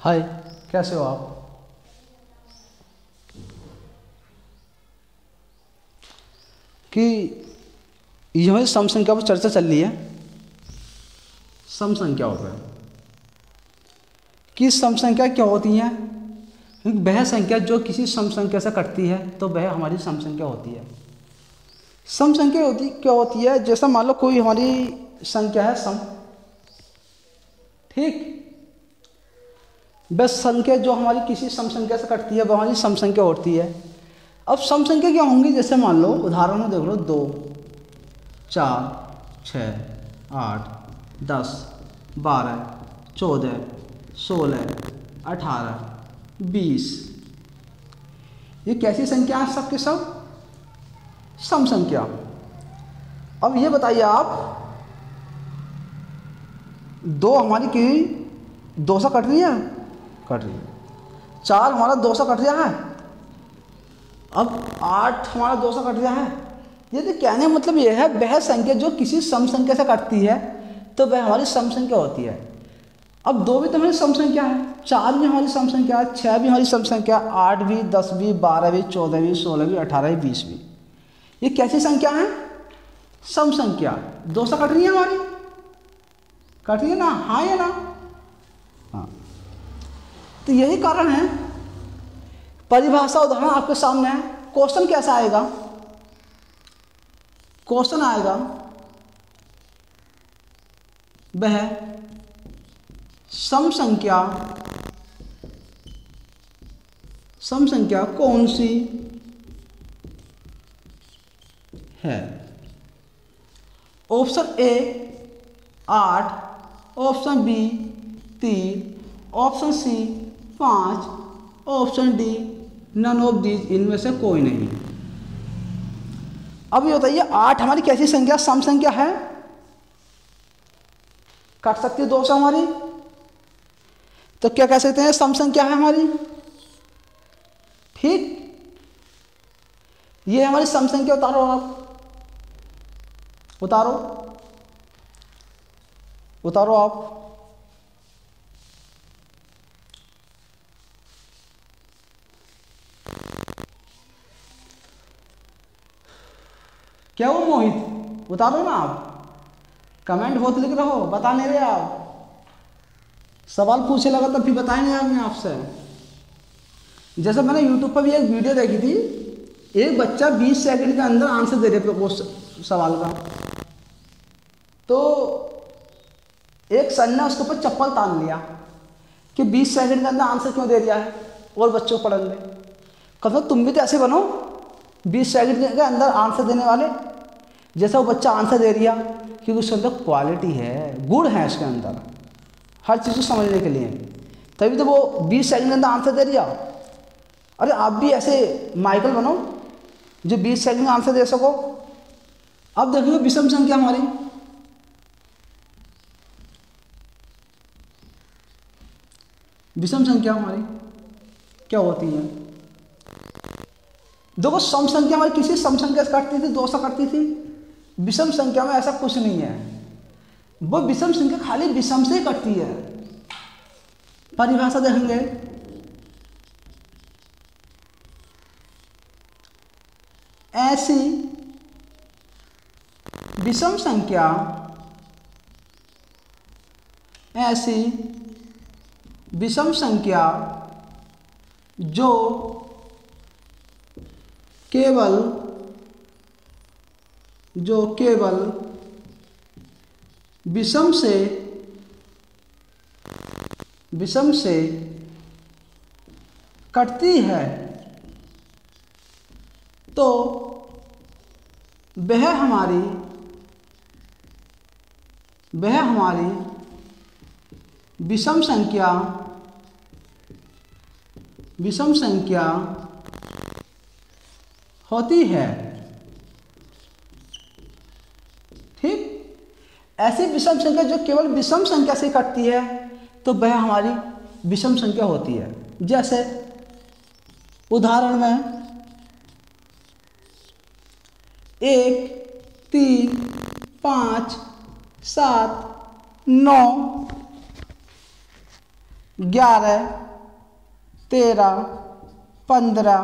हाय, कैसे हो आप? कि ये हमारी सम संख्या पर चर्चा चल रही है, सम संख्याओं पर कि सम संख्या क्या होती हैं। वह संख्या जो किसी सम संख्या से कटती है तो वह हमारी सम संख्या होती है। सम संख्या क्या होती है, जैसा मान लो कोई हमारी संख्या है सम, ठीक, वह संख्या जो हमारी किसी सम संख्या से कटती है वह हमारी सम संख्या होती है। अब सम संख्या क्या होंगी, जैसे मान लो उदाहरण में देख लो 2, 4, 6, 8, 10, 12, 14, 16, 18, 20। ये कैसी संख्या है? सबके सब सम संख्या। अब ये बताइए आप, 2 हमारी की 2 से कट रही है, कट रही है। 4 हमारा 2 से कट रहा है। अब 8 हमारा 2 से कट रहा है। यदि कहने का मतलब यह है, वह संख्या जो किसी सम संख्या से कटती है तो वह हमारी सम संख्या होती है। अब 2 भी तो हमारी सम संख्या है, 4 भी हमारी सम संख्या है, 6 भी हमारी सम संख्या, 8 भी, 10 भी, 12 भी, 14 भी, 16 भी, 18 भी, 20 भी। ये कैसी संख्या है? सम संख्या। 2 से कट रही है हमारी, कट रही है ना? हाँ या ना? हाँ। तो यही कारण है। परिभाषा उदाहरण आपके सामने है। क्वेश्चन कैसा आएगा? क्वेश्चन आएगा वह सम संख्या कौन सी है? Option A 8, option B 3, option C 5, option D none of these, इनमें से कोई नहीं। अब ये बताइए 8 हमारी कैसी संख्या, सम संख्या है? काट सकती है 2 से हमारी, तो क्या कह सकते हैं? सम संख्या है हमारी, ठीक। ये हमारी सम संख्या। उतारो आप, उतारो, उतारो आप। क्या वो मोहित, उतारो ना आप। कमेंट बहुत लिख रहे हो, बता नहीं रहे आप। सवाल पूछे लगा तो फिर बताएंगे आपने आपसे। जैसे मैंने यूट्यूब पर भी एक वीडियो देखी थी, एक बच्चा 20 सेकंड के अंदर आंसर दे रहे उस सवाल का, तो एक सर ने उसके ऊपर चप्पल तान लिया कि 20 सेकंड के अंदर आंसर क्यों दे दिया है और बच्चों को पढ़ने। कहता तुम भी तो ऐसे बनो, 20 सेकंड के अंदर आंसर देने वाले। जैसा वो बच्चा आंसर दे दिया, क्योंकि उसके अंदर क्वालिटी है, गुण है उसके अंदर हर चीज़ को समझने के लिए, तभी तो वो 20 सेकंड के अंदर आंसर दे दिया। अरे आप भी ऐसे माइकल बनो जो 20 सेकंड में आंसर दे सको। अब देखिए विषम संख्या हमारी, विषम संख्या हमारी क्या होती है? देखो सम संख्या हमारी किसी सम संख्या से कटती थी, 2 से कटती थी। विषम संख्या में ऐसा कुछ नहीं है, वो विषम संख्या खाली विषम से ही कटती है। परिभाषा देखेंगे, ऐसी विषम संख्या, ऐसी विषम संख्या जो केवल विषम से कटती है तो वह हमारी विषम संख्या होती है, ठीक। ऐसी विषम संख्या जो केवल विषम संख्या से कटती है तो वह हमारी विषम संख्या होती है। जैसे उदाहरण में 1, 3, 5, 7, 9, 11, 13, 15,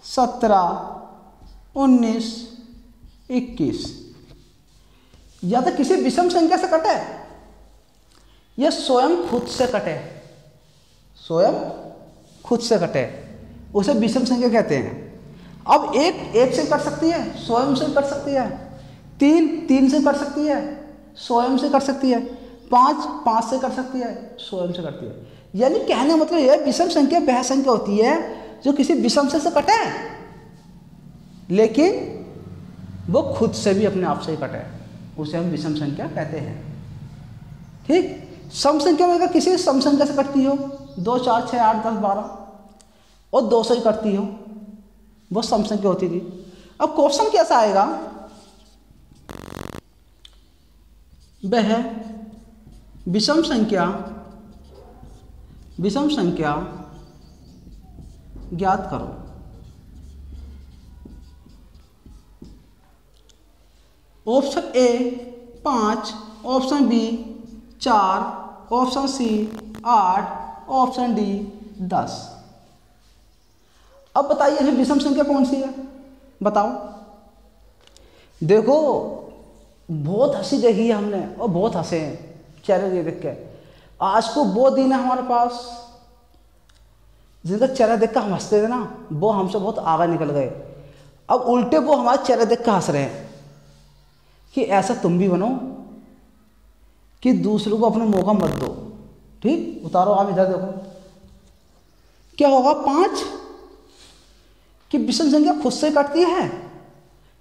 17, 19, 21। या तो किसी विषम संख्या से कटे या स्वयं खुद से कटे, स्वयं खुद से कटे, उसे विषम संख्या कहते हैं। अब एक से कट सकती है, स्वयं से कट सकती है, तीन से कट सकती है, स्वयं से कट सकती है, पाँच से कट सकती है, स्वयं से कटती है। यानी कहने का मतलब यह विषम संख्या वह संख्या होती है जो किसी विषम से कटे लेकिन वो खुद से भी अपने आप से ही कटे, उसे हम विषम संख्या कहते हैं। ठीक। सम संख्या में अगर किसी सम संख्या से कटती हो 2, 4, 6, 8, 10, 12 और 2 से ही कटती हो, वो सम संख्या होती थी। अब क्वेश्चन कैसा आएगा, वह विषम संख्या ज्ञात करो। Option A 5, option B 4, option C 8, option D 10। अब बताइए ये विषम संख्या कौन सी है, बताओ। देखो बहुत हंसी देखी है हमने और बहुत हंसे हैं चेहरे ये देख के। आज को वो दिन है हमारे पास जिनका चेहरा देख कर हम हंसते थे ना, वो हमसे बहुत आगे निकल गए। अब उल्टे वो हमारे चेहरे देख कर हंस रहे हैं कि ऐसा तुम भी बनो कि दूसरों को अपना मौका मत दो। ठीक, उतारो आप इधर देखो क्या होगा। 5 कि विषम संख्या खुद से कटती है,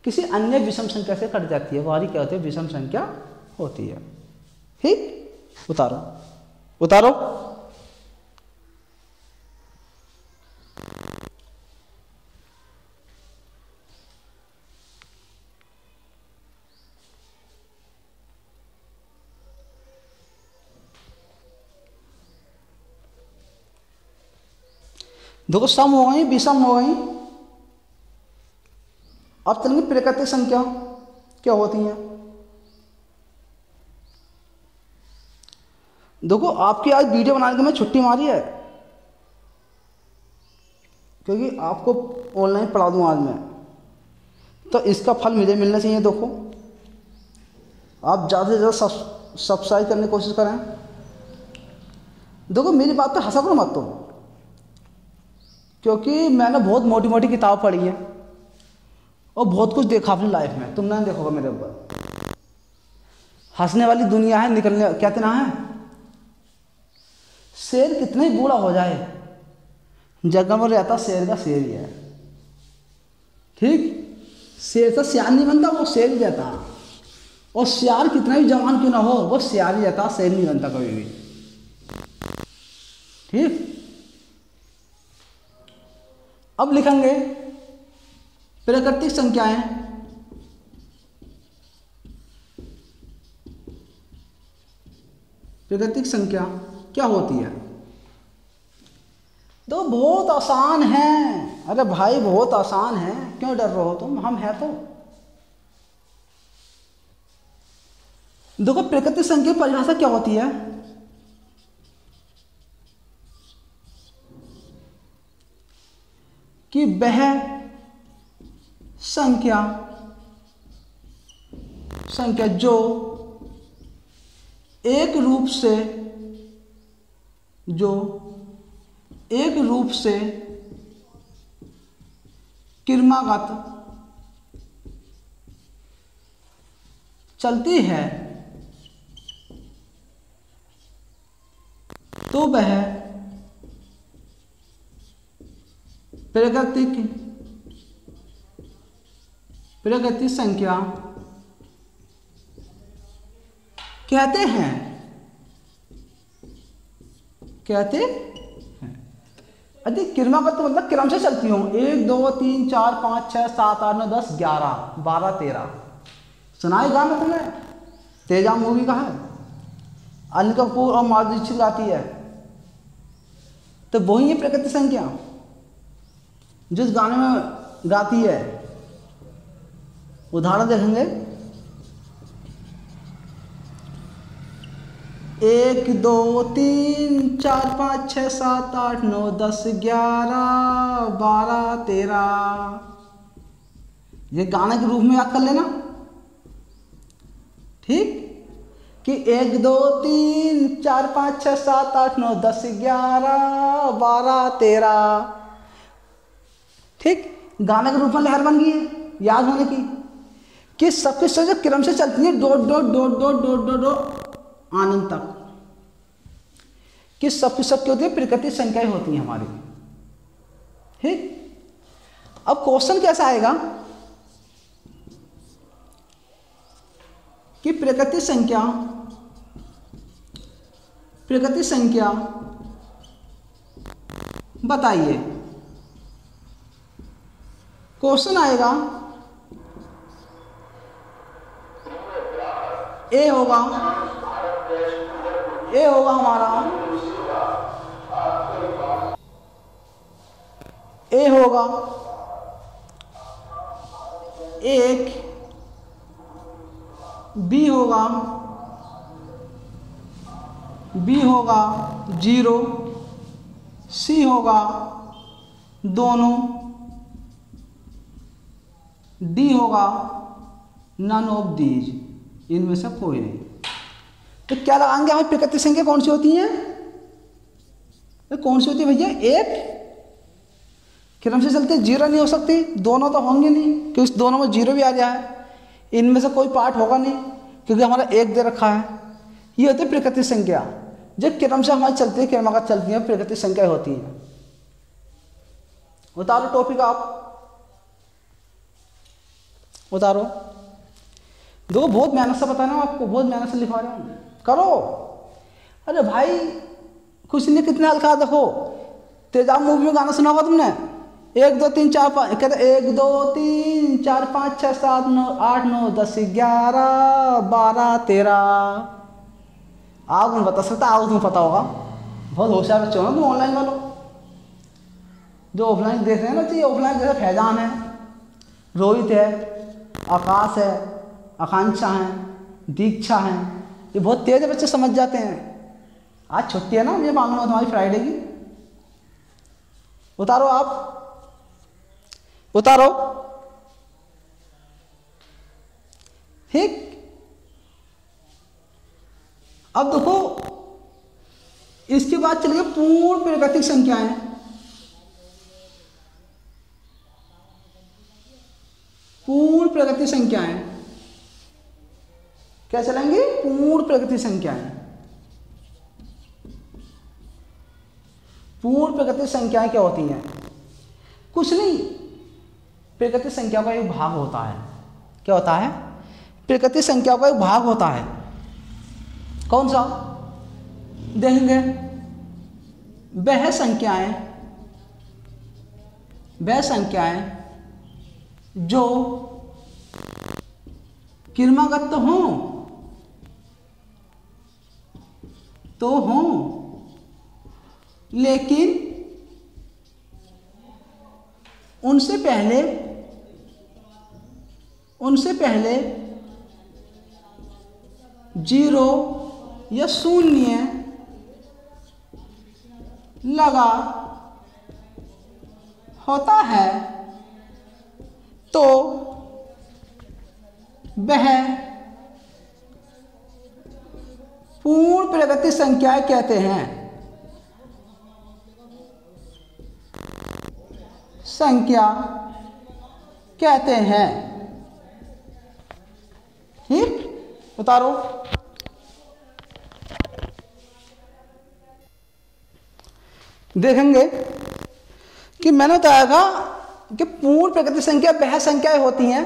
किसी अन्य विषम संख्या से कट जाती है, वही क्या होती है, विषम संख्या होती है। ठीक, उतारो उतारो। देखो सम हो गई, विषम हो गई। अब चलेंगे प्राकृतिक संख्या क्या होती है। देखो आपकी आज वीडियो बनाने की मैं छुट्टी मारी है क्योंकि आपको ऑनलाइन पढ़ा दूँ आज मैं, तो इसका फल मुझे मिलना चाहिए। देखो आप ज़्यादा से ज़्यादा सब्सक्राइब करने की कोशिश करें। देखो मेरी बात पे हंसा करो मत तुम, क्योंकि मैंने बहुत मोटी मोटी किताब पढ़ी है और बहुत कुछ देखा अपनी लाइफ में, तुम ना देखोगे मेरे ऊपर। हंसने वाली दुनिया है, निकलने कहते ना है, शेर कितना ही बूढ़ा हो जाए जगह में रहता शेर का शेर ही है। ठीक, शेर तो सियार नहीं बनता, वो शेर ही रहता। और सियार कितना भी जवान क्यों ना हो, वो सियार ही रहता, शेर नहीं बनता कभी भी। ठीक, अब लिखेंगे प्राकृतिक संख्याएं। प्राकृतिक संख्या क्या होती है। तो बहुत आसान है, अरे भाई बहुत आसान है, क्यों डर रहे हो तुम, हम हैं तो। देखो प्राकृतिक संख्या की परिभाषा क्या होती है। कि वह संख्या जो एक रूप से क्रमागत चलती है तो वह प्राकृतिक संख्या कहते हैं। अधिक क्रमागत तो मतलब क्रम से चलती हूँ, 1 2 3 4 5 6 7 8 9 10 11 12 13। सुनाई गाना तुमने, तेजा मूवी का है, अनिल कपूर और माधुरी दीक्षित गाती है, तो वही है प्राकृतिक संख्या जिस गाने में गाती है। उदाहरण देखेंगे, 1 2 3 4 5 6 7 8 9 10 11 12 13। ये गाने के रूप में याद कर लेना, ठीक, कि 1 2 3 4 5 6 7 8 9 10 11 12 13, ठीक। गाने के रूप में लहर बन गई है याद होने की, कि सबके सब जो क्रम से चलती है dot dot dot dot dot dot dot आनंद तक, कि सबकी सबकी होती है प्राकृतिक संख्याएं होती हैं हमारी, ठीक। अब क्वेश्चन कैसा आएगा कि प्राकृतिक संख्या बताइए। क्वेश्चन आएगा, ए होगा हमारा, ए होगा 1, बी होगा 0, सी होगा दोनों, डी होगा नन ऑफ दीज, इनमें से कोई नहीं। तो क्या लगाएंगे, हमारी प्राकृतिक संख्या कौन सी होती है, तो कौन सी होती है भैया, 1 क्रम से चलते 0 नहीं हो सकती, दोनों तो होंगे नहीं क्योंकि दोनों में 0 भी आ जाए, इनमें से कोई पार्ट होगा नहीं क्योंकि हमारा 1 दे रखा है। ये होती है प्राकृतिक संख्या, जब क्रम से हमारी चलती है, क्रमागत चलती है, प्राकृतिक संख्या होती है। उतारो टॉपिक, आप उतारो। देखो बहुत मेहनत से बताना, आपको बहुत मेहनत से लिखवा रहा हूँ, करो। अरे भाई कुछ नहीं, कितना हल्का, देखो तेजाब मूवी में गाना सुना होगा तुमने, 1 2 3 4 5, कहते 1 2 3 4 5 6 7 9 8 9 10 11 12 13। आओ तुम बता सकता, आओ तुम्हें पता होगा, बहुत होशियार बच्चे हो तुम ऑनलाइन वालों, जो ऑफलाइन देख रहे हैं ना, चाहिए ऑफलाइन जैसे फैजान है, रोहित है, आकाश है, आकांक्षा है, दीक्षा है, ये बहुत तेज है, बच्चे समझ जाते हैं। आज छुट्टी है ना, मुझे मालूम है तुम्हारी फ्राइडे की। उतारो, आप उतारो, ठीक। अब देखो इसके बाद चलिए पूर्ण प्राकृतिक संख्याएं। पूर्ण प्राकृतिक संख्याएं क्या चलेंगी, पूर्ण प्राकृतिक संख्याएं। पूर्ण प्राकृतिक संख्याएं क्या होती हैं, कुछ नहीं, प्राकृतिक संख्या का एक भाग होता है। क्या होता है, प्राकृतिक संख्या का एक भाग होता है। कौन सा देखेंगे, वह संख्याएं जो क्रमागत हों लेकिन उनसे पहले 0 या 0 लगा होता है तो वह पूर्ण प्राकृतिक संख्याएं कहते हैं। ठीक, उतारो। देखेंगे कि मैंने बताया था कि पूर्ण प्राकृतिक संख्या वह संख्याएं होती हैं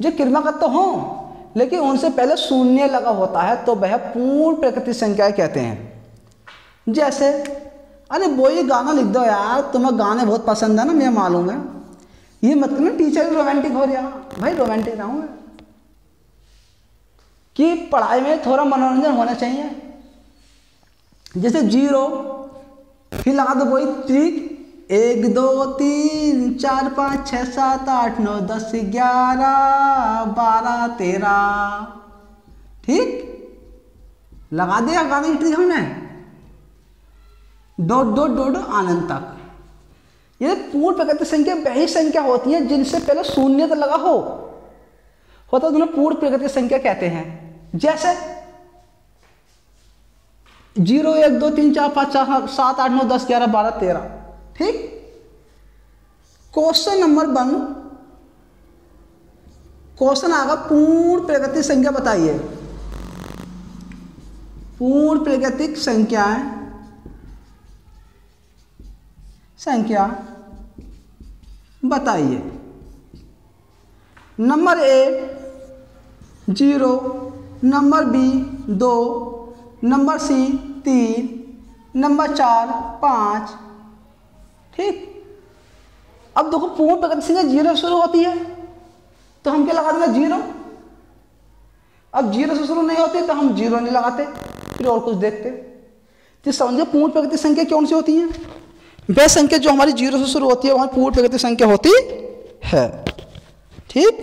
जो क्रमागत तो हों लेकिन उनसे पहले 0 लगा होता है तो वह पूर्ण प्राकृतिक संख्याएं कहते हैं। जैसे अरे वो ये गाना लिख दो यार, तुम्हें गाने बहुत पसंद है ना, मुझे मालूम है। ये मतलब ना टीचर भी रोमांटिक हो रहा, भाई रोमांटिक ना हूँ कि पढ़ाई में थोड़ा मनोरंजन होना चाहिए। जैसे 0 फिर लगा दो वही ट्रिक, 1 2 3 4 5 6 7 8 9 10 11 12 13। ठीक, लगा दिया गाने की ट्री हमने, डॉट डॉट डॉट अनंत तक। ये पूर्ण प्राकृतिक संख्या वही संख्या होती है जिनसे पहले शून्य तो लगा होता है, उन्हें पूर्ण प्राकृतिक संख्या कहते हैं। जैसे 0 1 2 3 4 5 6 7 8 9 10 11 12 13। ठीक। क्वेश्चन नंबर 1, क्वेश्चन आगा पूर्ण प्राकृतिक संख्या बताइए। पूर्ण प्राकृतिक संख्या बताइए। Number A 0, number B 2, number C 3, number 4 5। ठीक। अब देखो पूर्ण प्राकृतिक संख्या 0 से शुरू होती है तो हम क्या लगा देंगे 0। अब 0 से शुरू नहीं होती तो हम 0 नहीं लगाते, फिर और कुछ देखते। तो समझिए पूर्ण प्राकृतिक संख्या कौन सी होती है? वह संख्या जो हमारी 0 से शुरू होती है वह पूर्ण प्राकृतिक संख्या होती है। ठीक।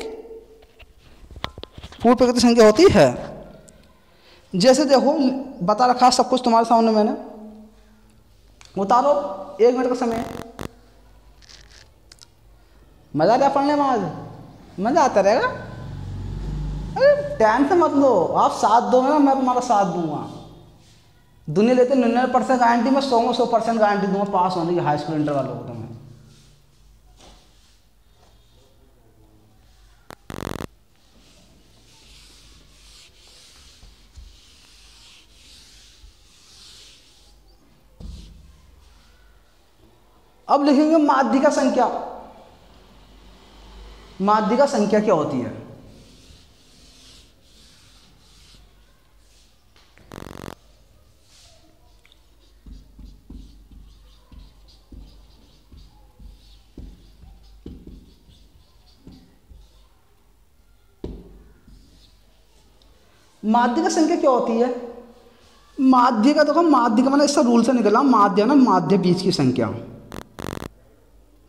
पूर्ण प्राकृतिक संख्या होती है। जैसे देखो बता रखा सब कुछ तुम्हारे सामने मैंने, उतारो 1 मिनट का समय। मजा आ रहा पढ़ने में? आज मजा आता रहेगा। अरे टेंशन मत लो, आप साथ दो ना, मैं तुम्हारा साथ दूंगा। दुनिया लेते 99% गारंटी, मैं 100 में 100% गारंटी दूंगा पास होने की हाई स्कूल इंटर वालों को। तुम्हें अब लिखेंगे माध्यिका संख्या। माध्यिका संख्या क्या होती है? माध्यिका संख्या क्या होती है? माध्यिका देखो, माध्यिका मैंने इसका रूल से निकला, माध्य ना माध्य बीच की संख्या।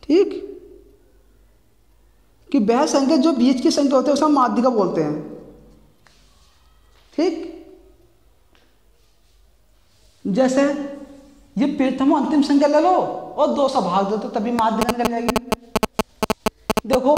ठीक। कि वह संख्या जो बीच की संख्या होती है उसे हम माध्यिका बोलते हैं। ठीक। जैसे ये प्रथम अंतिम संख्या ले लो और 2 से भाग दो तो तभी माध्यिका निकल जाएगी। देखो